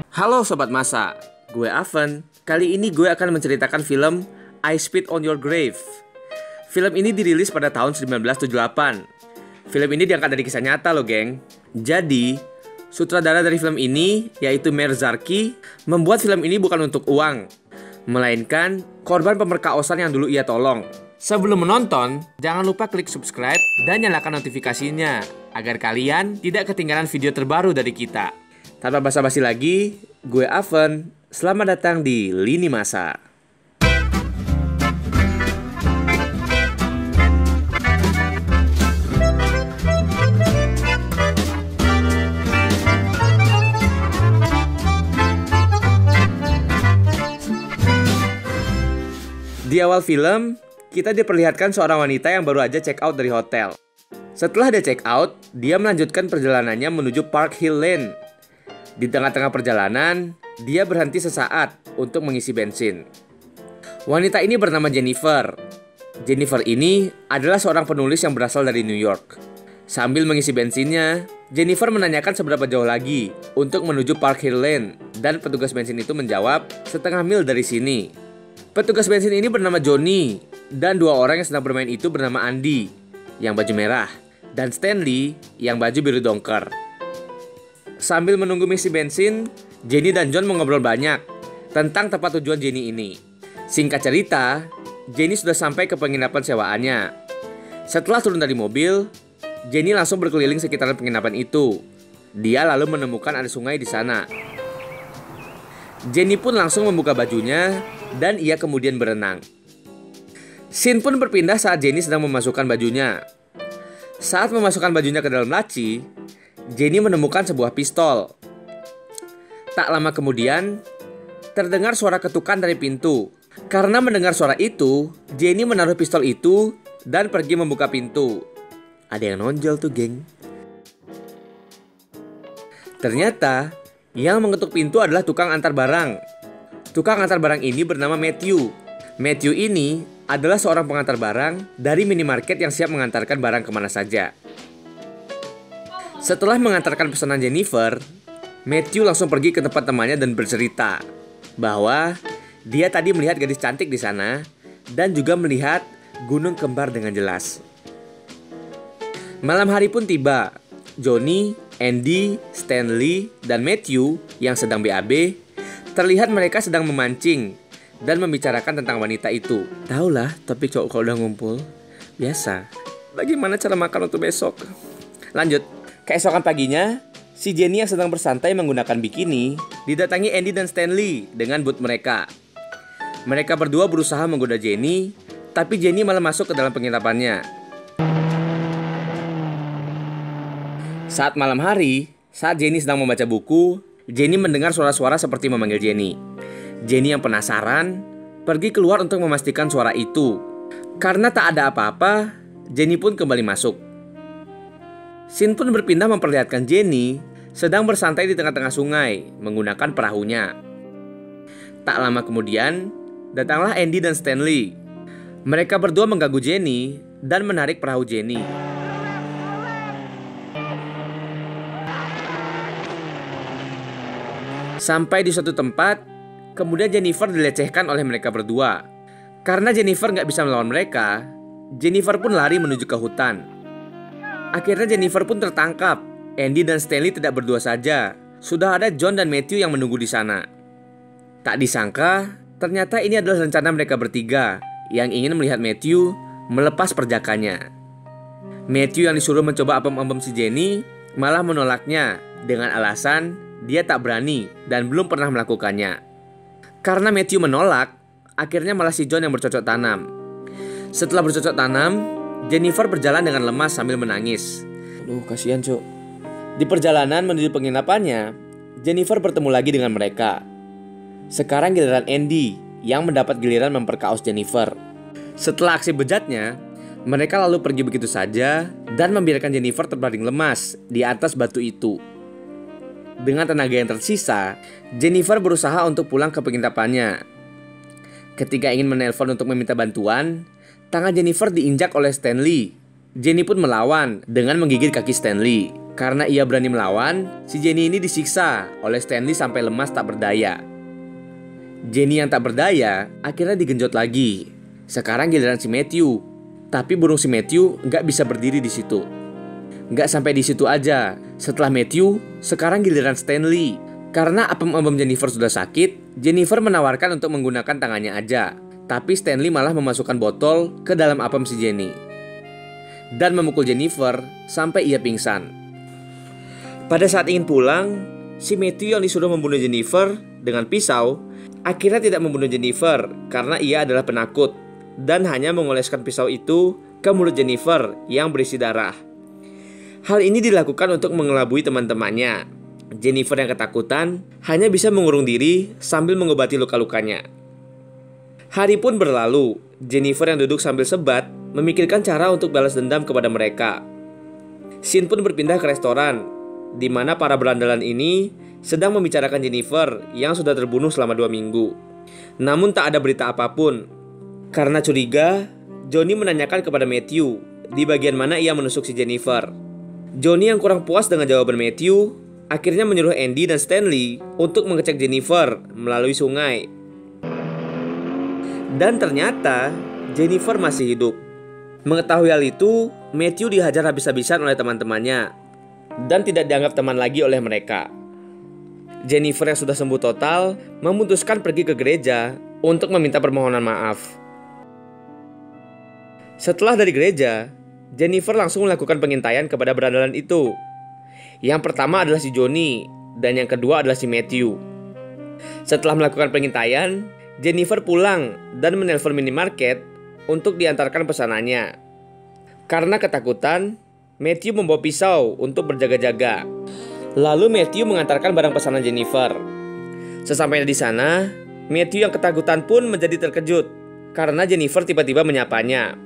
Halo Sobat Masa, gue Aven. Kali ini gue akan menceritakan film I Spit on Your Grave. Film ini dirilis pada tahun 1978. Film ini diangkat dari kisah nyata loh geng. Jadi, sutradara dari film ini, yaitu Meir Zarchi, membuat film ini bukan untuk uang, melainkan korban pemerkosaan yang dulu ia tolong. Sebelum menonton, jangan lupa klik subscribe dan nyalakan notifikasinya agar kalian tidak ketinggalan video terbaru dari kita. Tanpa basa-basi lagi, gue Aven. Selamat datang di Lini Masa. Di awal film, kita diperlihatkan seorang wanita yang baru aja check out dari hotel. Setelah dia check out, dia melanjutkan perjalanannya menuju Park Hill Lane. Di tengah-tengah perjalanan, dia berhenti sesaat untuk mengisi bensin. Wanita ini bernama Jennifer. Jennifer ini adalah seorang penulis yang berasal dari New York. Sambil mengisi bensinnya, Jennifer menanyakan seberapa jauh lagi untuk menuju Park Hill Lane, dan petugas bensin itu menjawab setengah mil dari sini. Petugas bensin ini bernama Johnny, dan dua orang yang sedang bermain itu bernama Andy, yang baju merah, dan Stanley, yang baju biru dongker. Sambil menunggu mengisi bensin, Jenny dan John mengobrol banyak tentang tempat tujuan Jenny ini. Singkat cerita, Jenny sudah sampai ke penginapan sewaannya. Setelah turun dari mobil, Jenny langsung berkeliling sekitaran penginapan itu. Dia lalu menemukan ada sungai di sana. Jenny pun langsung membuka bajunya dan ia kemudian berenang. Scene pun berpindah saat Jenny sedang memasukkan bajunya. Saat memasukkan bajunya ke dalam laci, Jenny menemukan sebuah pistol. Tak lama kemudian, terdengar suara ketukan dari pintu. Karena mendengar suara itu, Jenny menaruh pistol itu dan pergi membuka pintu. Ada yang nonjol tuh, geng. Ternyata, yang mengetuk pintu adalah tukang antar barang. Tukang antar barang ini bernama Matthew. Matthew ini adalah seorang pengantar barang dari minimarket yang siap mengantarkan barang kemana saja. Setelah mengantarkan pesanan Jennifer, Matthew langsung pergi ke tempat temannya dan bercerita bahwa dia tadi melihat gadis cantik di sana dan juga melihat gunung kembar dengan jelas. Malam hari pun tiba. Johnny, Andy, Stanley, dan Matthew yang sedang BAB, terlihat mereka sedang memancing dan membicarakan tentang wanita itu. Taulah, topik cowok kalau udah ngumpul biasa. Bagaimana cara makan untuk besok? Lanjut. Keesokan paginya, si Jenny yang sedang bersantai menggunakan bikini didatangi Andy dan Stanley dengan booth mereka. Mereka berdua berusaha menggoda Jenny, tapi Jenny malah masuk ke dalam penginapannya. Saat malam hari, saat Jenny sedang membaca buku, Jenny mendengar suara-suara seperti memanggil Jenny. Jenny yang penasaran, pergi keluar untuk memastikan suara itu. Karena tak ada apa-apa, Jenny pun kembali masuk. Scene pun berpindah memperlihatkan Jenny sedang bersantai di tengah-tengah sungai menggunakan perahunya. Tak lama kemudian, datanglah Andy dan Stanley. Mereka berdua mengganggu Jenny dan menarik perahu Jenny. Sampai di suatu tempat, kemudian Jennifer dilecehkan oleh mereka berdua. Karena Jennifer gak bisa melawan mereka, Jennifer pun lari menuju ke hutan. Akhirnya Jennifer pun tertangkap. Andy dan Stanley tidak berdua saja. Sudah ada John dan Matthew yang menunggu di sana. Tak disangka, ternyata ini adalah rencana mereka bertiga yang ingin melihat Matthew melepas perjakannya. Matthew yang disuruh mencoba apem-apem si Jenny malah menolaknya dengan alasan dia tak berani dan belum pernah melakukannya. Karena Matthew menolak, akhirnya malah si John yang bercocok tanam. Setelah bercocok tanam, Jennifer berjalan dengan lemas sambil menangis. Aduh, kasihan cuk. Di perjalanan menuju penginapannya, Jennifer bertemu lagi dengan mereka. Sekarang giliran Andy yang mendapat giliran memperkaos Jennifer. Setelah aksi bejatnya, mereka lalu pergi begitu saja dan membiarkan Jennifer terbaring lemas di atas batu itu. Dengan tenaga yang tersisa, Jennifer berusaha untuk pulang ke penginapannya. Ketika ingin menelpon untuk meminta bantuan, tangan Jennifer diinjak oleh Stanley. Jenny pun melawan dengan menggigit kaki Stanley. Karena ia berani melawan, si Jenny ini disiksa oleh Stanley sampai lemas tak berdaya. Jenny yang tak berdaya akhirnya digenjot lagi. Sekarang giliran si Matthew. Tapi burung si Matthew nggak bisa berdiri di situ. Nggak sampai di situ aja. Setelah Matthew, sekarang giliran Stanley. Karena apem-apem Jennifer sudah sakit, Jennifer menawarkan untuk menggunakan tangannya aja. Tapi Stanley malah memasukkan botol ke dalam apem si Jenny dan memukul Jennifer sampai ia pingsan. Pada saat ingin pulang, si Matthew yang disuruh membunuh Jennifer dengan pisau akhirnya tidak membunuh Jennifer karena ia adalah penakut dan hanya mengoleskan pisau itu ke mulut Jennifer yang berisi darah. Hal ini dilakukan untuk mengelabui teman-temannya. Jennifer yang ketakutan hanya bisa mengurung diri sambil mengobati luka-lukanya. Hari pun berlalu. Jennifer yang duduk sambil sebat memikirkan cara untuk balas dendam kepada mereka. Scene pun berpindah ke restoran, di mana para berandalan ini sedang membicarakan Jennifer yang sudah terbunuh selama 2 minggu. Namun tak ada berita apapun. Karena curiga, Johnny menanyakan kepada Matthew di bagian mana ia menusuk si Jennifer. Johnny yang kurang puas dengan jawaban Matthew akhirnya menyuruh Andy dan Stanley untuk mengecek Jennifer melalui sungai. Dan ternyata Jennifer masih hidup. Mengetahui hal itu, Matthew dihajar habis-habisan oleh teman-temannya dan tidak dianggap teman lagi oleh mereka. Jennifer yang sudah sembuh total memutuskan pergi ke gereja untuk meminta permohonan maaf. Setelah dari gereja, Jennifer langsung melakukan pengintaian kepada berandalan itu. Yang pertama adalah si Johnny dan yang kedua adalah si Matthew. Setelah melakukan pengintaian, Jennifer pulang dan menelpon minimarket untuk diantarkan pesanannya. Karena ketakutan, Matthew membawa pisau untuk berjaga-jaga. Lalu Matthew mengantarkan barang pesanan Jennifer. Sesampainya di sana, Matthew yang ketakutan pun menjadi terkejut karena Jennifer tiba-tiba menyapanya.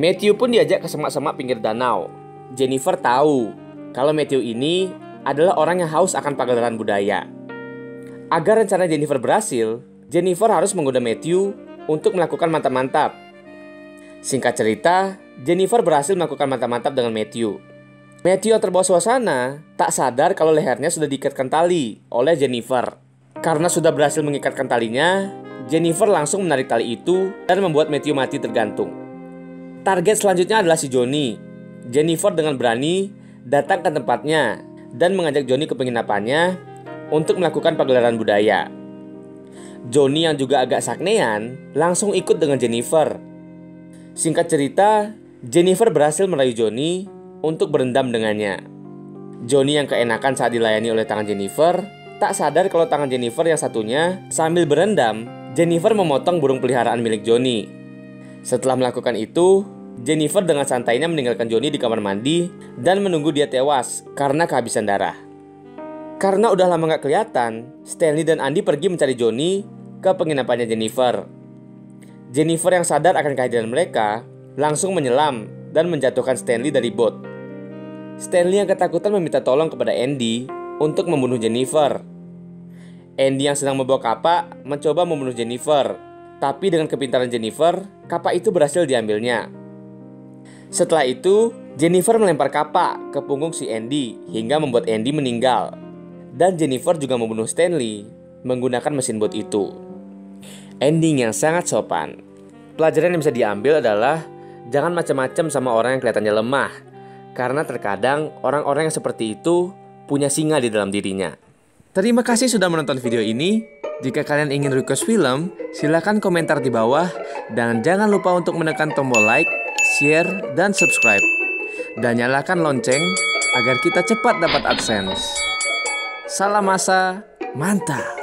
Matthew pun diajak ke semak-semak pinggir danau. Jennifer tahu kalau Matthew ini adalah orang yang haus akan pagelaran budaya. Agar rencana Jennifer berhasil, Jennifer harus menggoda Matthew untuk melakukan mantap-mantap. Singkat cerita, Jennifer berhasil melakukan mantap-mantap dengan Matthew. Matthew yang terbawa suasana tak sadar kalau lehernya sudah diikatkan tali oleh Jennifer. Karena sudah berhasil mengikatkan talinya, Jennifer langsung menarik tali itu dan membuat Matthew mati tergantung. Target selanjutnya adalah si Johnny. Jennifer dengan berani datang ke tempatnya dan mengajak Johnny ke penginapannya untuk melakukan pagelaran budaya. Johnny yang juga agak saknean langsung ikut dengan Jennifer. Singkat cerita, Jennifer berhasil merayu Johnny untuk berendam dengannya. Johnny yang keenakan saat dilayani oleh tangan Jennifer tak sadar kalau tangan Jennifer yang satunya sambil berendam, Jennifer memotong burung peliharaan milik Johnny. Setelah melakukan itu, Jennifer dengan santainya meninggalkan Johnny di kamar mandi dan menunggu dia tewas karena kehabisan darah. Karena udah lama gak kelihatan, Stanley dan Andy pergi mencari Johnny ke penginapannya Jennifer. Jennifer yang sadar akan kehadiran mereka langsung menyelam dan menjatuhkan Stanley dari bot. Stanley yang ketakutan meminta tolong kepada Andy untuk membunuh Jennifer. Andy yang sedang membawa kapak mencoba membunuh Jennifer, tapi dengan kepintaran Jennifer, kapak itu berhasil diambilnya. Setelah itu, Jennifer melempar kapak ke punggung si Andy hingga membuat Andy meninggal. Dan Jennifer juga membunuh Stanley menggunakan mesin bot itu. Ending yang sangat sopan. Pelajaran yang bisa diambil adalah jangan macam-macam sama orang yang kelihatannya lemah, karena terkadang orang-orang yang seperti itu punya singa di dalam dirinya. Terima kasih sudah menonton video ini. Jika kalian ingin request film, silakan komentar di bawah dan jangan lupa untuk menekan tombol like, share, dan subscribe. Dan nyalakan lonceng agar kita cepat dapat AdSense. Salam masa, mantap!